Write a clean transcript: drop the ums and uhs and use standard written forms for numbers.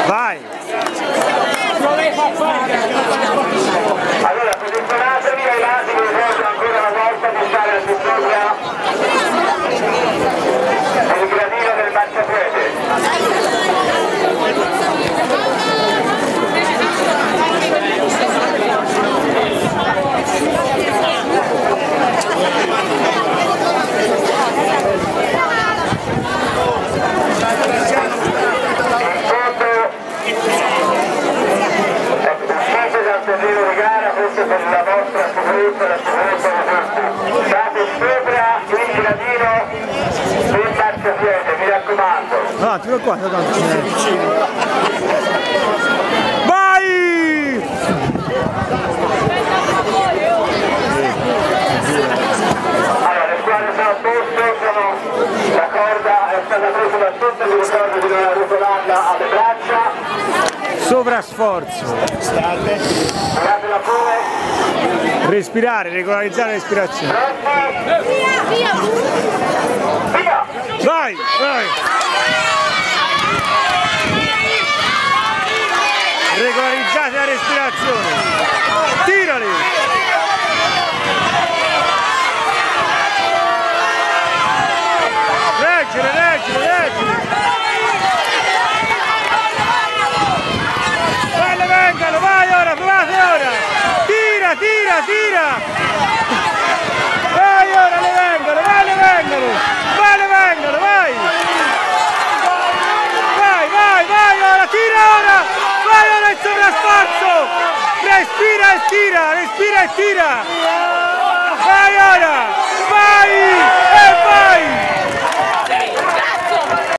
Vai! Allora, posizionatevi ai lati, vi ricordo ancora una volta di stare al di sopra del gradino del marciapiede. Terreno di gara, questo per la vostra sicurezza e la sicurezza di tutti. State sopra il gradino del marciapiede, mi raccomando. No, ti qua, tanto ce n'è vicino. Vai! Allora, le squadre sono a posto, la corda è stata presa da sotto, vi ricordo di non arrotolarla alle braccia. Sovrasforzo. Guardate la pure. Respirare, regolarizzare la respirazione. Via! Vai, vai! Regolarizzate la respirazione. Tirali! Leggere, leggere, leggere! Vengano, vai ora, provate ora! Tira, tira, tira! Vai ora, le vengono, vai, le vengono! Vai, le vengono, vai! Vai, vai, vai ora, tira ora! Vai ora il sovrasforzo! Respira e tira, respira e tira! Vai ora!